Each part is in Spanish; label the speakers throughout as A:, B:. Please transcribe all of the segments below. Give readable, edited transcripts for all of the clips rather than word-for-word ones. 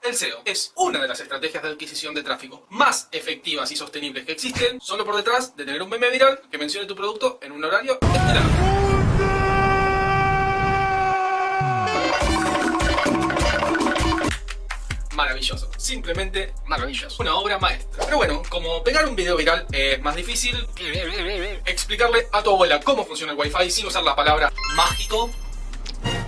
A: El SEO es una de las estrategias de adquisición de tráfico más efectivas y sostenibles que existen, solo por detrás de tener un meme viral que mencione tu producto en un horario estelar. Maravilloso, simplemente maravilloso, una obra maestra. Pero bueno, como pegar un video viral es más difícil, explicarle a tu abuela cómo funciona el Wi-Fi sin usar la palabra mágico,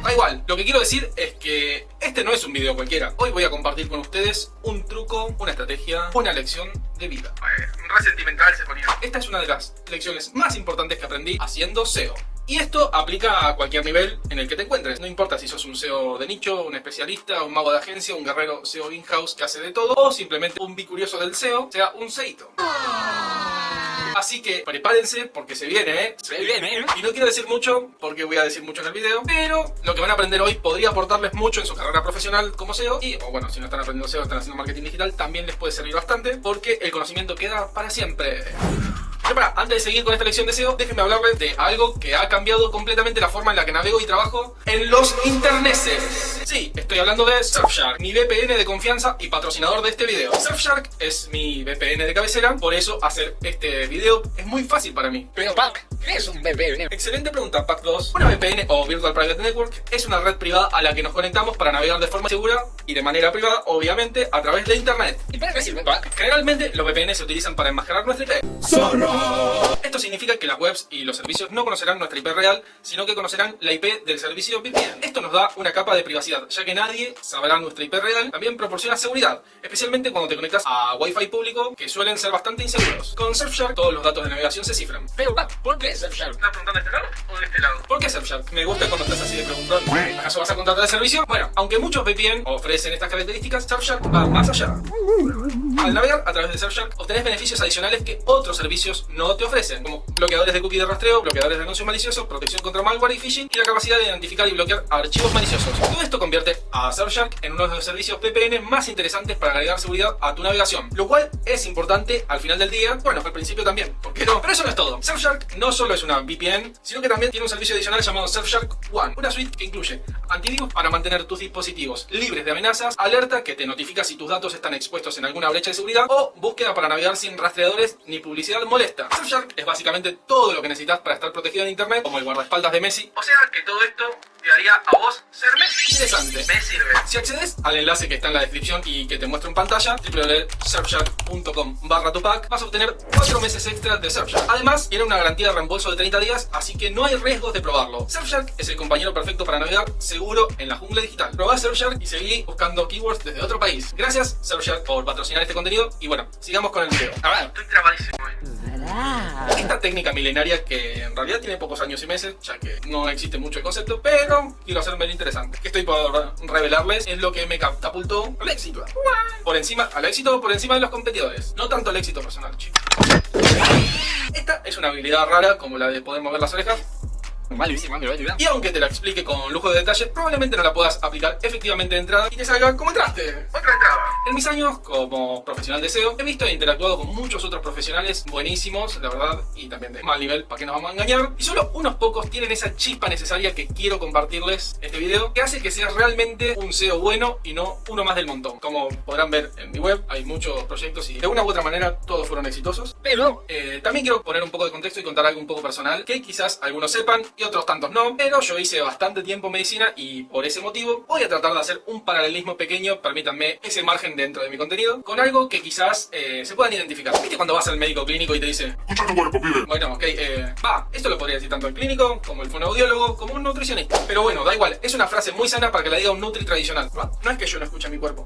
A: da igual. Lo que quiero decir es que este no es un video cualquiera. Hoy voy a compartir con ustedes un truco, una estrategia, una lección de vida. Re sentimental se ponía. Esta es una de las lecciones más importantes que aprendí haciendo SEO. Y esto aplica a cualquier nivel en el que te encuentres. No importa si sos un SEO de nicho, un especialista, un mago de agencia, un guerrero SEO in-house que hace de todo, o simplemente un bicurioso del SEO, sea un seito. Así que prepárense porque se viene, ¿eh? Se viene. Y no quiero decir mucho porque voy a decir mucho en el video, pero lo que van a aprender hoy podría aportarles mucho en su carrera profesional como SEO. Y, o bueno, si no están aprendiendo SEO, están haciendo marketing digital, también les puede servir bastante porque el conocimiento queda para siempre. Pero antes de seguir con esta lección de SEO, déjenme hablarles de algo que ha cambiado completamente la forma en la que navego y trabajo en los interneses. Sí, estoy hablando de Surfshark, mi VPN de confianza y patrocinador de este video. Surfshark es mi VPN de cabecera, por eso hacer este video es muy fácil para mí.
B: Pero Pac, ¿qué es un VPN?
A: Excelente pregunta, Pac 2. Una VPN o Virtual Private Network es una red privada a la que nos conectamos para navegar de forma segura y de manera privada, obviamente, a través de internet.
B: ¿Y para qué sirve, Pac?
A: Generalmente los VPN se utilizan para enmascarar nuestra IP. Esto significa que las webs y los servicios no conocerán nuestra IP real, sino que conocerán la IP del servicio VPN. Esto nos da una capa de privacidad, ya que nadie sabrá nuestra IP real. También proporciona seguridad, especialmente cuando te conectas a Wi-Fi público, que suelen ser bastante inseguros. Con Surfshark todos los datos de navegación se cifran.
B: Pero Pac, ¿por qué Surfshark?
A: ¿Estás preguntando de este lado o de este lado? ¿Por qué Surfshark? Me gusta cuando estás así de preguntón. ¿Acaso vas a contratar el servicio? Bueno, aunque muchos VPN ofrecen estas características, Surfshark va más allá. Al navegar a través de Surfshark obtenés beneficios adicionales que otros servicios no te ofrecen, como bloqueadores de cookie de rastreo, bloqueadores de anuncios maliciosos, protección contra malware y phishing y la capacidad de identificar y bloquear archivos maliciosos. Todo esto convierte a Surfshark en uno de los servicios VPN más interesantes para agregar seguridad a tu navegación, lo cual es importante al final del día. Bueno, al principio también, ¿por qué no? Pero eso no es todo. Surfshark no solo es una VPN, sino que también tiene un servicio adicional llamado Surfshark One, una suite que incluye antivirus para mantener tus dispositivos libres de amenazas, alerta que te notifica si tus datos están expuestos en alguna brecha de seguridad o búsqueda para navegar sin rastreadores ni publicidad molesta. Surfshark es básicamente todo lo que necesitas para estar protegido en internet, como el guardaespaldas de Messi. O sea que todo esto te haría a vos ser Messi. Interesante. Me sirve. Si accedes al enlace que está en la descripción y que te muestro en pantalla, www.surfshark.com/tupac, vas a obtener 4 meses extra de Surfshark. Además, tiene una garantía de reembolso de 30 días, así que no hay riesgos de probarlo. Surfshark es el compañero perfecto para navegar seguro en la jungla digital. Probá Surfshark y seguí buscando keywords desde otro país. Gracias, Surfshark, por patrocinar este contenido. Y bueno, sigamos con el video. A ver, estoy trabadísimo. Esta técnica milenaria que en realidad tiene pocos años y meses, ya que no existe mucho el concepto, pero quiero hacerme el interesante. Que estoy por revelarles es lo que me catapultó al éxito. Al éxito por encima de los competidores. No tanto el éxito personal, chicos. Esta es una habilidad rara como la de poder mover las orejas. Y aunque te la explique con lujo de detalle, probablemente no la puedas aplicar efectivamente de entrada y te salga como entraste. Otra entrada. En mis años como profesional de SEO, he visto e interactuado con muchos otros profesionales buenísimos, la verdad, y también de mal nivel, para que nos vamos a engañar. Y solo unos pocos tienen esa chispa necesaria que quiero compartirles en este video, que hace que sea realmente un SEO bueno y no uno más del montón. Como podrán ver en mi web, hay muchos proyectos y de una u otra manera todos fueron exitosos. Pero también quiero poner un poco de contexto y contar algo un poco personal, que quizás algunos sepan y otros tantos no, pero yo hice bastante tiempo medicina y por ese motivo voy a tratar de hacer un paralelismo pequeño, permítanme ese margen dentro de mi contenido, con algo que quizás se puedan identificar. ¿Viste cuando vas al médico clínico y te dice escucha tu cuerpo, pibe? Bueno, ok, esto lo podría decir tanto el clínico, como el fonoaudiólogo, como un nutricionista. Pero bueno, da igual, es una frase muy sana para que la diga un nutri tradicional. No es que yo no escuche a mi cuerpo.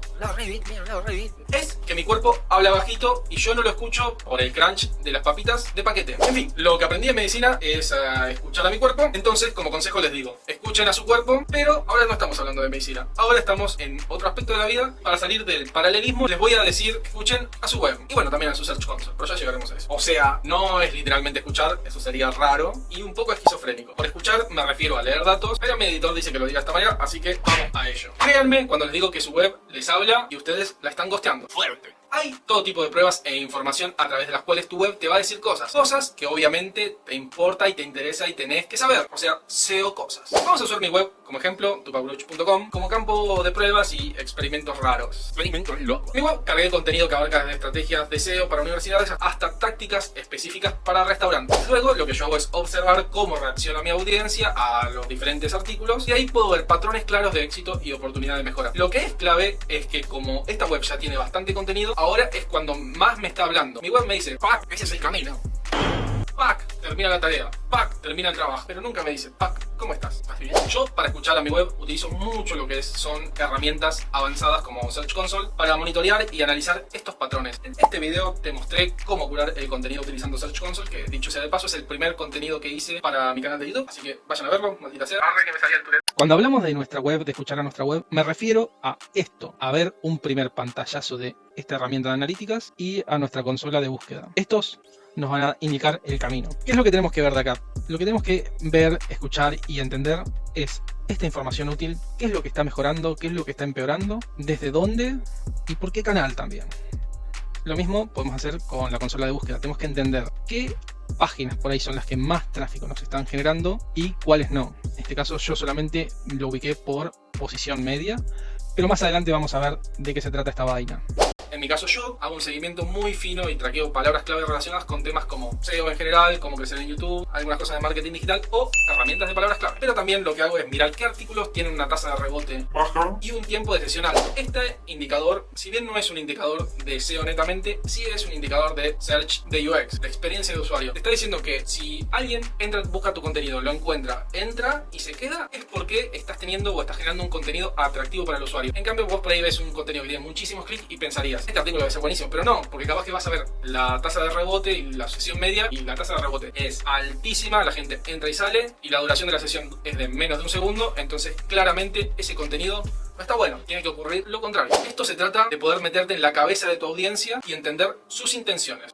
A: Es que mi cuerpo habla bajito y yo no lo escucho por el crunch de las papitas de paquete. En fin, lo que aprendí en medicina es a escuchar a mi cuerpo. Entonces, como consejo les digo, escuchen a su cuerpo, pero ahora no estamos hablando de medicina. Ahora estamos en otro aspecto de la vida. Para salir del paralelismo, les voy a decir, escuchen a su web. Y bueno, también a su Search Console, pero ya llegaremos a eso. O sea, no es literalmente escuchar, eso sería raro y un poco esquizofrénico. Por escuchar me refiero a leer datos, pero mi editor dice que lo diga de esta manera, así que vamos a ello. Créanme cuando les digo que su web les habla y ustedes la están ghosteando. Fuerte. Hay todo tipo de pruebas e información a través de las cuales tu web te va a decir cosas que obviamente te importa y te interesa y tenés que saber, o sea, SEO cosas. Vamos a usar mi web como ejemplo, tupabruch.com, como campo de pruebas y experimentos raros.
B: Experimentos locos.
A: En mi web cargué contenido que abarca desde estrategias de SEO para universidades hasta tácticas específicas para restaurantes. Luego lo que yo hago es observar cómo reacciona mi audiencia a los diferentes artículos y ahí puedo ver patrones claros de éxito y oportunidad de mejora. Lo que es clave es que como esta web ya tiene bastante contenido, ahora es cuando más me está hablando. Mi web me dice,
B: ¡Pac! Ese es el camino.
A: Pac, termina la tarea, Pac, termina el trabajo, pero nunca me dice, Pac, ¿cómo estás? ¿Estás bien? Yo para escuchar a mi web utilizo mucho lo que son herramientas avanzadas como Search Console para monitorear y analizar estos patrones. En este video te mostré cómo curar el contenido utilizando Search Console, que dicho sea de paso es el primer contenido que hice para mi canal de YouTube, así que vayan a verlo, maldita sea.
C: Arre que me salía el turet.
D: Cuando hablamos de nuestra web, de escuchar a nuestra web, me refiero a esto, a ver un primer pantallazo de esta herramienta de analíticas y a nuestra consola de búsqueda. Estos nos van a indicar el camino. ¿Qué es lo que tenemos que ver de acá? Lo que tenemos que ver, escuchar y entender es esta información útil, qué es lo que está mejorando, qué es lo que está empeorando, desde dónde y por qué canal también. Lo mismo podemos hacer con la consola de búsqueda. Tenemos que entender qué páginas por ahí son las que más tráfico nos están generando y cuáles no. En este caso yo solamente lo ubiqué por posición media, pero más adelante vamos a ver de qué se trata esta vaina.
A: En mi caso yo hago un seguimiento muy fino y traqueo palabras clave relacionadas con temas como SEO en general, cómo crecer en YouTube, algunas cosas de marketing digital o herramientas de palabras clave. Pero también lo que hago es mirar qué artículos tienen una tasa de rebote
C: Baja.
A: y un tiempo de sesión alto. Este indicador, si bien no es un indicador de SEO netamente, sí es un indicador de Search de UX, de experiencia de usuario. Te está diciendo que si alguien entra, busca tu contenido, lo encuentra, entra y se queda, es porque estás teniendo o estás generando un contenido atractivo para el usuario. En cambio, vos por ahí ves un contenido que tiene muchísimos clics y pensarías, este artículo debe ser buenísimo, pero no, porque capaz que vas a ver la tasa de rebote y la sesión media y la tasa de rebote es altísima, la gente entra y sale y la duración de la sesión es de menos de un segundo, entonces claramente ese contenido no está bueno, tiene que ocurrir lo contrario. Esto se trata de poder meterte en la cabeza de tu audiencia y entender sus intenciones.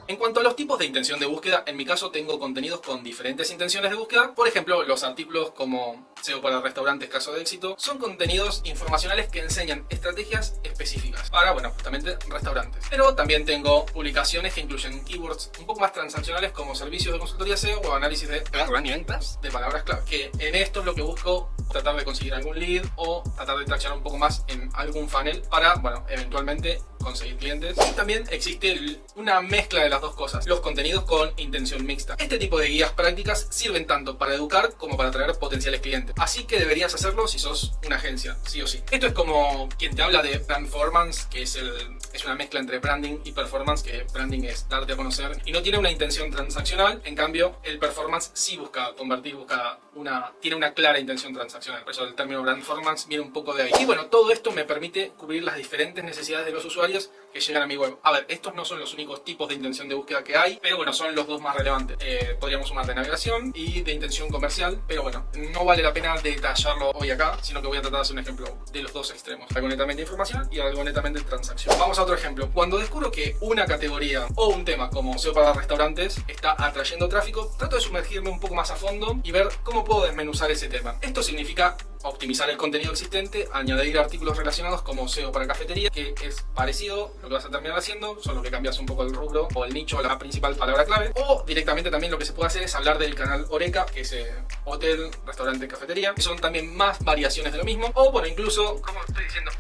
A: En cuanto a los tipos de intención de búsqueda, en mi caso tengo contenidos con diferentes intenciones de búsqueda. Por ejemplo, los artículos como SEO para restaurantes, caso de éxito, son contenidos informacionales que enseñan estrategias específicas para, bueno, justamente restaurantes. Pero también tengo publicaciones que incluyen keywords un poco más transaccionales como servicios de consultoría SEO o análisis de
B: Herramientas.
A: palabras clave. Que en esto es lo que busco, tratar de conseguir algún lead o tratar de traccionar un poco más en algún funnel para, bueno, eventualmente conseguir clientes. Y también existe una mezcla de las dos cosas, los contenidos con intención mixta. Este tipo de guías prácticas sirven tanto para educar como para atraer potenciales clientes. Así que deberías hacerlo si sos una agencia, sí o sí. Esto es como quien te habla de performance, que es una mezcla entre branding y performance, que branding es darte a conocer y no tiene una intención transaccional. En cambio, el performance sí busca convertir, tiene una clara intención transaccional. Por eso el término brandformance viene un poco de ahí. Y bueno, todo esto me permite cubrir las diferentes necesidades de los usuarios que llegan a mi web. A ver, estos no son los únicos tipos de intención de búsqueda que hay, pero bueno, son los dos más relevantes. Podríamos sumar de navegación y de intención comercial, pero bueno, no vale la pena detallarlo hoy acá, sino que voy a tratar de hacer un ejemplo de los dos extremos. Algo netamente de información y algo netamente de transacción. Vamos a otro ejemplo. Cuando descubro que una categoría o un tema como SEO para restaurantes está atrayendo tráfico, trato de sumergirme un poco más a fondo y ver cómo puedo desmenuzar ese tema. Esto significa optimizar el contenido existente, añadir artículos relacionados como SEO para cafetería, que es parecido lo que vas a terminar haciendo, solo que cambias un poco el rubro o el nicho o la principal palabra clave. O directamente también lo que se puede hacer es hablar del canal Oreca, que es hotel, restaurante, cafetería, que son también más variaciones de lo mismo. O bueno, incluso, como estoy diciendo,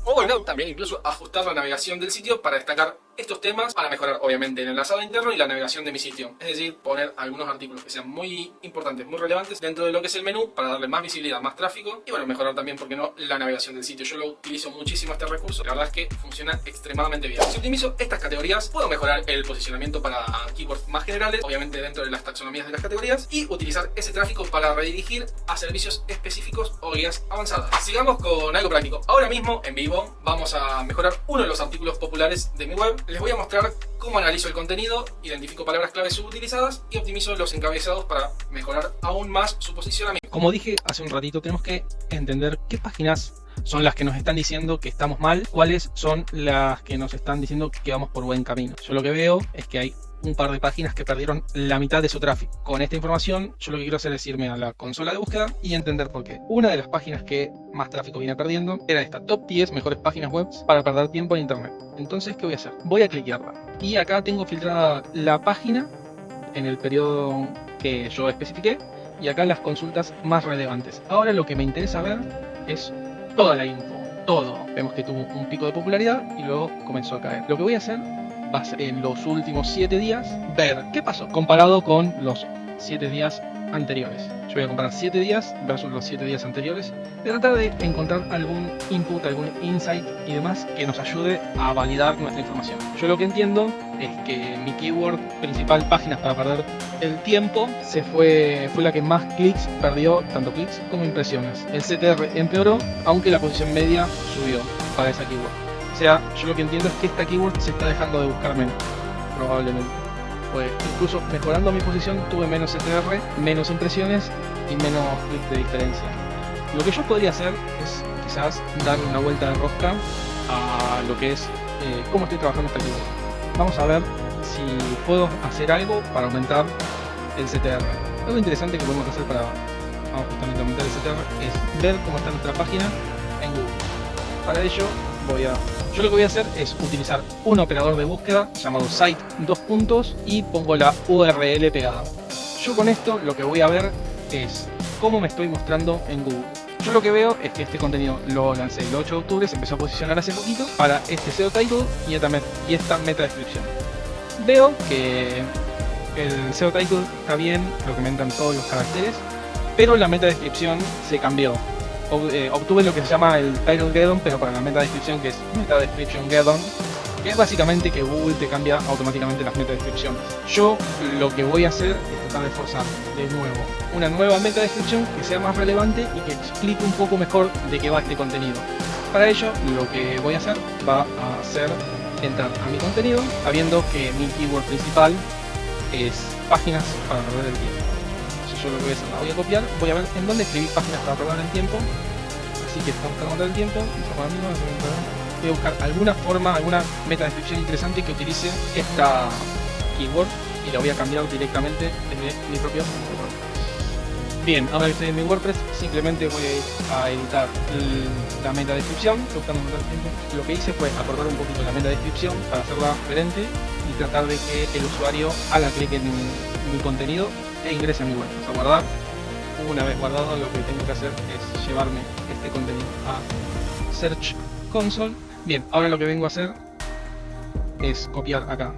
B: O bueno, también incluso
A: ajustar la navegación del sitio para destacar estos temas, para mejorar obviamente el enlazado interno y la navegación de mi sitio. Es decir, poner algunos artículos que sean muy importantes, muy relevantes dentro de lo que es el menú para darle más visibilidad, más tráfico y bueno, mejorar también, ¿por qué no?, la navegación del sitio. Yo lo utilizo muchísimo este recurso, la verdad es que funciona extremadamente bien. Si optimizo estas categorías, puedo mejorar el posicionamiento para keywords más generales, obviamente dentro de las taxonomías de las categorías, y utilizar ese tráfico para redirigir a servicios específicos o guías avanzadas. Sigamos con algo práctico. Ahora mismo, en vivo, vamos a mejorar uno de los artículos populares de mi web. Les voy a mostrar cómo analizo el contenido, identifico palabras clave subutilizadas y optimizo los encabezados para mejorar aún más su posicionamiento.
D: Como dije hace un ratito, tenemos que entender qué páginas son las que nos están diciendo que estamos mal, cuáles son las que nos están diciendo que vamos por buen camino. Yo lo que veo es que hay un par de páginas que perdieron la mitad de su tráfico. Con esta información, yo lo que quiero hacer es irme a la consola de búsqueda y entender por qué. Una de las páginas que más tráfico viene perdiendo era esta: top 10 mejores páginas web para perder tiempo en internet. Entonces, ¿qué voy a hacer? Voy a cliquearla. Y acá tengo filtrada la página en el periodo que yo especifiqué y acá las consultas más relevantes. Ahora lo que me interesa ver es toda la info, todo. Vemos que tuvo un pico de popularidad y luego comenzó a caer. Lo que voy a hacer va a ser en los últimos 7 días ver qué pasó comparado con los 7 días anteriores. Yo voy a comparar 7 días versus los 7 días anteriores y tratar de encontrar algún input, algún insight y demás que nos ayude a validar nuestra información. Yo lo que entiendo es que mi keyword principal, páginas para perder el tiempo, fue la que más clics perdió, tanto clics como impresiones. El CTR empeoró, aunque la posición media subió para esa keyword. O sea, yo lo que entiendo es que esta keyword se está dejando de buscar menos, probablemente. Pues incluso mejorando mi posición tuve menos CTR, menos impresiones y menos clics de diferencia. Lo que yo podría hacer es quizás darle una vuelta de rosca a lo que es cómo estoy trabajando esta keyword. Vamos a ver si puedo hacer algo para aumentar el CTR. Algo interesante que podemos hacer para justamente aumentar el CTR es ver cómo está nuestra página en Google. Para ello yo lo que voy a hacer es utilizar un operador de búsqueda llamado site y pongo la URL pegada. Yo con esto lo que voy a ver es cómo me estoy mostrando en Google. Yo lo que veo es que este contenido lo lancé el 8 de octubre, se empezó a posicionar hace poquito para este SEO title y esta meta descripción. Veo que el SEO title está bien, lo que me entran todos los caracteres, pero la meta descripción se cambió. Obtuve lo que se llama el title get-on, pero para la meta descripción, que es meta description get-on, que es básicamente que Google te cambia automáticamente las meta descripciones. Yo lo que voy a hacer es tratar de forzar de nuevo una nueva meta descripción que sea más relevante y que explique un poco mejor de qué va este contenido. Para ello, lo que voy a hacer va a ser entrar a mi contenido, sabiendo que mi keyword principal es páginas para perder el tiempo. Yo lo que voy a hacer, la voy a copiar, voy a ver en dónde escribí páginas para perder el tiempo. Así que estamos buscando el tiempo, voy a buscar alguna forma, alguna meta descripción interesante que utilice esta keyword y la voy a cambiar directamente desde mi propio WordPress. Bien, ahora que estoy en mi WordPress, simplemente voy a ir a editar la meta descripción, buscando el tiempo. Lo que hice fue acortar un poquito la meta descripción para hacerla diferente y tratar de que el usuario haga clic en mi contenido e ingrese a mi WordPress. A guardar. Una vez guardado, lo que tengo que hacer es llevarme este contenido a Search Console. Bien, ahora lo que vengo a hacer es copiar acá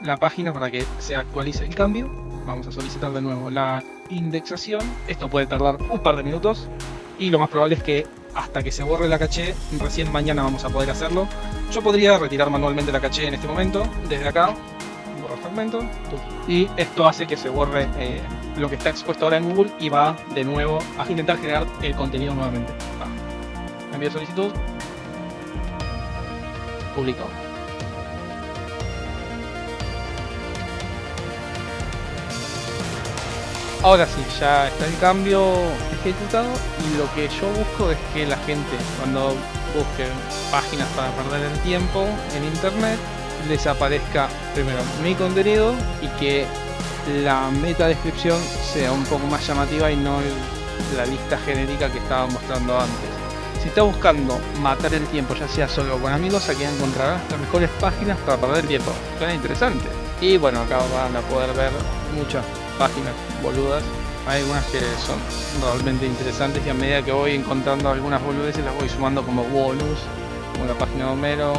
D: la página para que se actualice el cambio. Vamos a solicitar de nuevo la indexación. Esto puede tardar un par de minutos y lo más probable es que hasta que se borre la caché, recién mañana vamos a poder hacerlo. Yo podría retirar manualmente la caché en este momento, desde acá, borrar fragmento, y esto hace que se borre lo que está expuesto ahora en Google y va de nuevo a intentar generar el contenido nuevamente. Envío solicitud, publico. Ahora sí, ya está el cambio ejecutado y lo que yo busco es que la gente, cuando busque páginas para perder el tiempo en internet, les aparezca primero mi contenido y que la meta descripción sea un poco más llamativa y no la lista genérica que estaba mostrando antes. Si está buscando matar el tiempo, ya sea solo con amigos, aquí encontrarás las mejores páginas para perder el tiempo. Suena interesante. Y bueno, acá van a poder ver muchas páginas boludas. Hay algunas que son realmente interesantes y a medida que voy encontrando algunas boludeces las voy sumando como bonus, como la página de Homero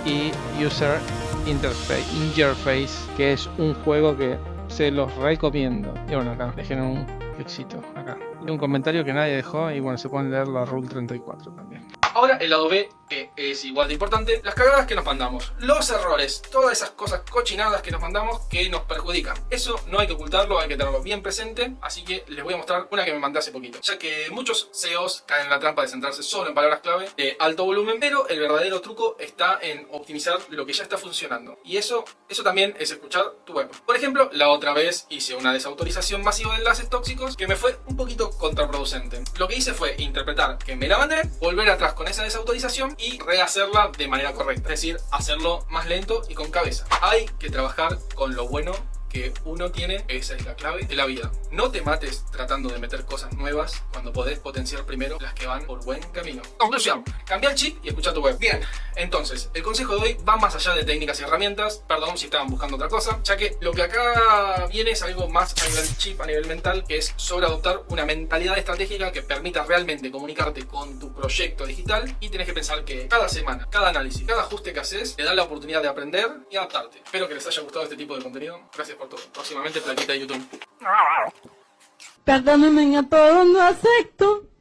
D: y User Interface, que es un juego que se los recomiendo. Y bueno, acá dejen un éxito acá. Y un comentario que nadie dejó y bueno, se pueden leer la Rule 34 también.
A: Ahora el lado B, que es igual de importante, las cagadas que nos mandamos, los errores, todas esas cosas cochinadas que nos mandamos que nos perjudican. Eso no hay que ocultarlo, hay que tenerlo bien presente, así que les voy a mostrar una que me mandé hace poquito. Ya que muchos SEOs caen en la trampa de centrarse solo en palabras clave de alto volumen, pero el verdadero truco está en optimizar lo que ya está funcionando. Y eso también es escuchar tu web. Por ejemplo, la otra vez hice una desautorización masiva de enlaces tóxicos que me fue un poquito contraproducente. Lo que hice fue interpretar que me la mandé, volver atrás con esa desautorización y rehacerla de manera correcta, es decir, hacerlo más lento y con cabeza. Hay que trabajar con lo bueno que uno tiene, esa es la clave de la vida. No te mates tratando de meter cosas nuevas cuando podés potenciar primero las que van por buen camino. Conclusión, cambia el chip y escucha tu web. Bien, entonces, el consejo de hoy va más allá de técnicas y herramientas, perdón si estaban buscando otra cosa, ya que lo que acá viene es algo más a nivel chip, a nivel mental, que es sobre adoptar una mentalidad estratégica que permita realmente comunicarte con tu proyecto digital, y tenés que pensar que cada semana, cada análisis, cada ajuste que haces, te da la oportunidad de aprender y adaptarte. Espero que les haya gustado este tipo de contenido. Gracias por todo. Próximamente plaquita de YouTube.
C: Perdónenme a todos, no acepto.